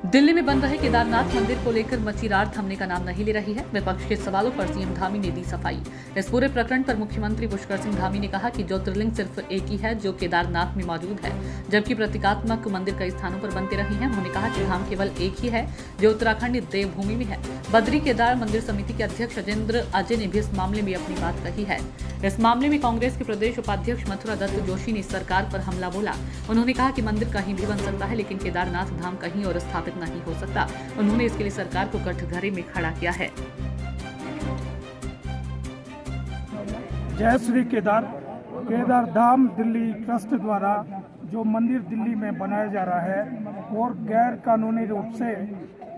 दिल्ली में बन रहे केदारनाथ मंदिर को लेकर मची रार थमने का नाम नहीं ले रही है। विपक्ष के सवालों पर सीएम धामी ने दी सफाई। इस पूरे प्रकरण पर मुख्यमंत्री पुष्कर सिंह धामी ने कहा कि ज्योतिर्लिंग सिर्फ एक ही है जो केदारनाथ में मौजूद है, जबकि प्रतीकात्मक मंदिर कई स्थानों पर बनते रहे हैं। उन्होंने कहा कि धाम केवल एक ही है जो उत्तराखंड देवभूमि में है। बद्री केदार मंदिर समिति के अध्यक्ष अजेंद्र अजय ने भी इस मामले में अपनी बात कही है। इस मामले में कांग्रेस के प्रदेश उपाध्यक्ष मथुरा दत्त जोशी ने सरकार पर हमला बोला। उन्होंने कहा कि मंदिर कहीं भी बन सकता है, लेकिन केदारनाथ धाम कहीं और स्थापित नहीं हो सकता। उन्होंने इसके लिए सरकार को कठघरे में खड़ा किया है। जय श्री केदार धाम दिल्ली ट्रस्ट द्वारा जो मंदिर दिल्ली में बनाया जा रहा है और गैर कानूनी रूप से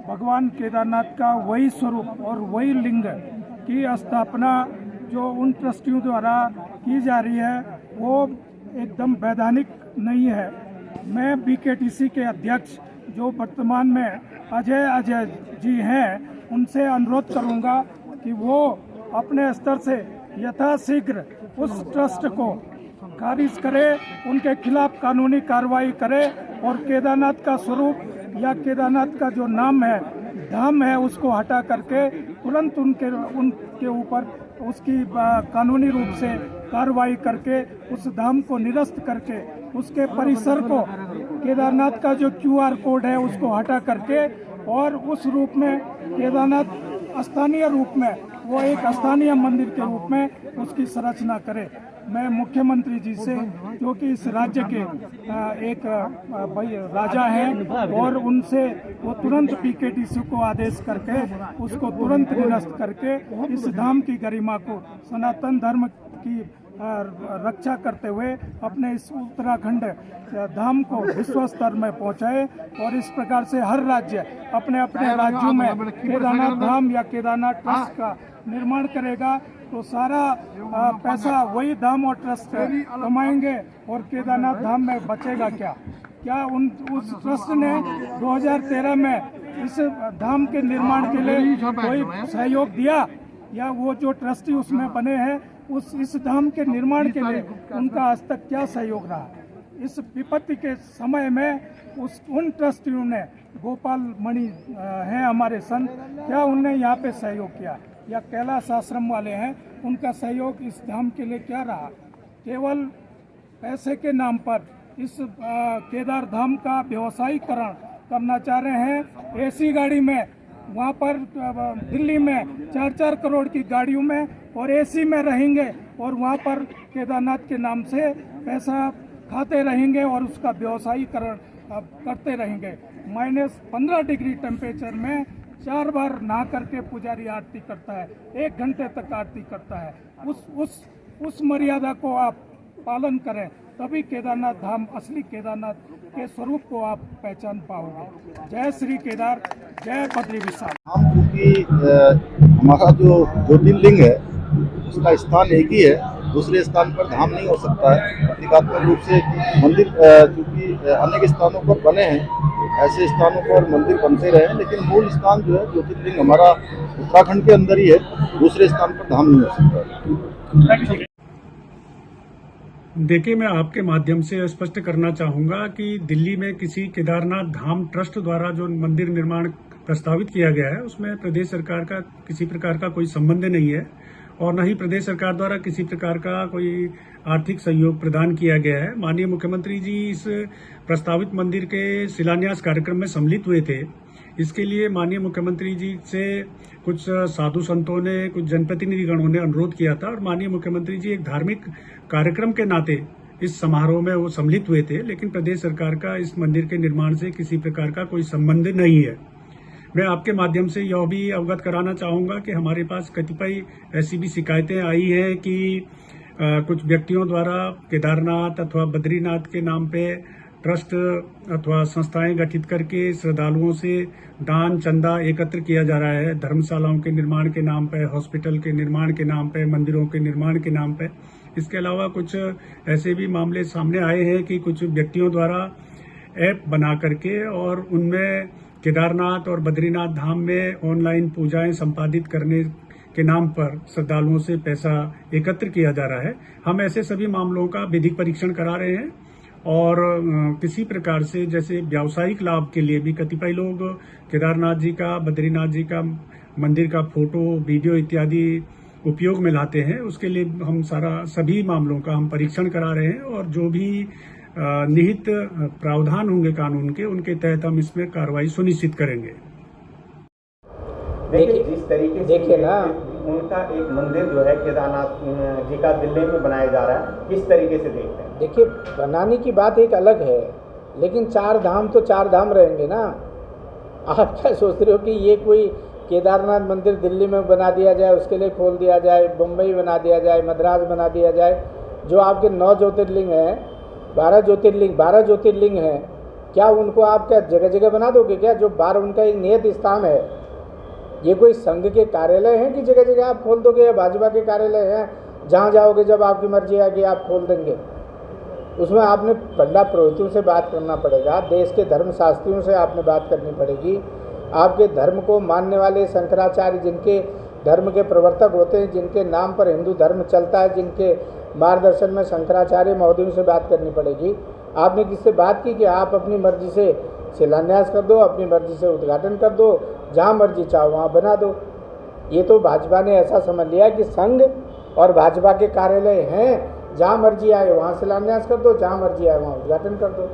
भगवान केदारनाथ का वही स्वरूप और वही लिंग की स्थापना जो उन ट्रस्टियों द्वारा की जा रही है वो एकदम वैधानिक नहीं है। मैं बीकेटीसी के अध्यक्ष जो वर्तमान में अजय जी हैं, उनसे अनुरोध करूंगा कि वो अपने स्तर से यथाशीघ्र उस ट्रस्ट को खारिज करे, उनके खिलाफ कानूनी कार्रवाई करे और केदारनाथ का स्वरूप या केदारनाथ का जो नाम है, धाम है, उसको हटा करके तुरंत उनके ऊपर उसकी कानूनी रूप से कार्रवाई करके उस धाम को निरस्त करके उसके परिसर को केदारनाथ का जो QR कोड है उसको हटा करके और उस रूप में केदारनाथ स्थानीय रूप में वो एक स्थानीय मंदिर के रूप में उसकी संरचना करे। मैं मुख्यमंत्री जी से, जो कि इस राज्य के एक भाई राजा हैं, और उनसे वो तुरंत बीकेटीसी को आदेश करके उसको तुरंत निरस्त करके इस धाम की गरिमा को, सनातन धर्म की रक्षा करते हुए अपने इस उत्तराखंड धाम को विश्व स्तर में पहुंचाए। और इस प्रकार से हर राज्य अपने अपने राज्यों में केदारनाथ धाम या केदारनाथ ट्रस्ट का निर्माण करेगा तो सारा पैसा वही धाम और ट्रस्ट कमाएंगे और केदारनाथ धाम में बचेगा क्या उस ट्रस्ट ने 2013 में इस धाम के निर्माण के लिए कोई सहयोग दिया, या वो जो ट्रस्टी उसमें बने हैं इस धाम के निर्माण के लिए उनका आज तक क्या सहयोग रहा? इस विपत्ति के समय में उन ट्रस्टियों ने, गोपाल मणि हैं हमारे संत, क्या उनने यहाँ पे सहयोग किया? या कैलाश आश्रम वाले हैं, उनका सहयोग इस धाम के लिए क्या रहा? केवल पैसे के नाम पर इस केदार धाम का व्यवसायीकरण करना चाह रहे हैं। एसी गाड़ी में वहाँ पर दिल्ली में 4-4 करोड़ की गाड़ियों में और एसी में रहेंगे और वहाँ पर केदारनाथ के नाम से पैसा खाते रहेंगे और उसका व्यवसायीकरण करते रहेंगे। -15 डिग्री टेम्परेचर में 4 बार नहा करके पुजारी आरती करता है, 1 घंटे तक आरती करता है। उस मर्यादा को आप पालन करें, तभी केदारनाथ धाम असली केदारनाथ के स्वरूप को आप पहचान पाओगे। जय श्री केदार, जय बद्री विशाल। हम क्योंकि हमारा जो ज्योतिर्लिंग है उसका स्थान एक ही है, दूसरे स्थान पर धाम नहीं हो सकता है। प्रतीकात्मक रूप से मंदिर क्योंकि अनेक स्थानों पर बने हैं, ऐसे स्थानों पर मंदिर बनते रहे, लेकिन मूल स्थान जो है ज्योतिर्लिंग हमारा उत्तराखंड के अंदर ही है, दूसरे स्थान पर धाम नहीं हो सकता। देखिए, मैं आपके माध्यम से स्पष्ट करना चाहूंगा कि दिल्ली में किसी केदारनाथ धाम ट्रस्ट द्वारा जो मंदिर निर्माण प्रस्तावित किया गया है उसमें प्रदेश सरकार का किसी प्रकार का कोई संबंध नहीं है और न ही प्रदेश सरकार द्वारा किसी प्रकार का कोई आर्थिक सहयोग प्रदान किया गया है। माननीय मुख्यमंत्री जी इस प्रस्तावित मंदिर के शिलान्यास कार्यक्रम में सम्मिलित हुए थे। इसके लिए माननीय मुख्यमंत्री जी से कुछ साधु संतों ने, कुछ जनप्रतिनिधिगणों ने अनुरोध किया था और माननीय मुख्यमंत्री जी एक धार्मिक कार्यक्रम के नाते इस समारोह में वो सम्मिलित हुए थे, लेकिन प्रदेश सरकार का इस मंदिर के निर्माण से किसी प्रकार का कोई संबंध नहीं है। मैं आपके माध्यम से यह भी अवगत कराना चाहूंगा कि हमारे पास कतिपय ऐसी भी शिकायतें आई हैं कि कुछ व्यक्तियों द्वारा केदारनाथ अथवा बद्रीनाथ के नाम पे ट्रस्ट अथवा संस्थाएं गठित करके श्रद्धालुओं से दान चंदा एकत्र किया जा रहा है, धर्मशालाओं के निर्माण के नाम पे, हॉस्पिटल के निर्माण के नाम पे, मंदिरों के निर्माण के नाम पे। इसके अलावा कुछ ऐसे भी मामले सामने आए हैं कि कुछ व्यक्तियों द्वारा ऐप बना करके और उनमें केदारनाथ और बद्रीनाथ धाम में ऑनलाइन पूजाएं संपादित करने के नाम पर श्रद्धालुओं से पैसा एकत्र किया जा रहा है। हम ऐसे सभी मामलों का विधिक परीक्षण करा रहे हैं और किसी प्रकार से जैसे व्यावसायिक लाभ के लिए भी कतिपय लोग केदारनाथ जी का, बद्रीनाथ जी का मंदिर का फोटो, वीडियो इत्यादि उपयोग में लाते हैं। उसके लिए हम सभी मामलों का हम परीक्षण करा रहे हैं और जो भी निहित प्रावधान होंगे कानून के, उनके तहत हम इसमें कार्रवाई सुनिश्चित करेंगे। देखिए जिस तरीके से देखिए ना, उनका एक मंदिर जो है केदारनाथ जी का दिल्ली में बनाया जा रहा है, किस तरीके से देखते हैं? देखिए बनाने की बात एक अलग है, लेकिन 4 धाम तो 4 धाम रहेंगे ना। आप क्या सोच रहे हो कि ये कोई केदारनाथ मंदिर दिल्ली में बना दिया जाए, उसके लिए खोल दिया जाए, मुंबई बना दिया जाए, मद्रास बना दिया जाए? जो आपके 9 ज्योतिर्लिंग हैं, 12 ज्योतिर्लिंग हैं, क्या उनको आप क्या जगह जगह बना दोगे क्या? जो 12 उनका एक नियत स्थान है। ये कोई संघ के कार्यालय हैं कि जगह जगह आप खोल दोगे, या भाजपा के कार्यालय हैं जहाँ जाओगे जब आपकी मर्जी आएगी आप खोल देंगे? उसमें आपने पंडा पुरोहितों से बात करना पड़ेगा, देश के धर्मशास्त्रियों से आपने बात करनी पड़ेगी। आपके धर्म को मानने वाले शंकराचार्य, जिनके धर्म के प्रवर्तक होते हैं, जिनके नाम पर हिंदू धर्म चलता है, जिनके मार्गदर्शन में शंकराचार्य महोदयों से बात करनी पड़ेगी। आपने किससे बात की कि आप अपनी मर्जी से शिलान्यास कर दो, अपनी मर्जी से उद्घाटन कर दो, जहाँ मर्जी चाहो वहाँ बना दो? ये तो भाजपा ने ऐसा समझ लिया कि संघ और भाजपा के कार्यालय हैं, जहाँ मर्जी आए वहाँ शिलान्यास कर दो, जहाँ मर्जी आए वहाँ उद्घाटन कर दो।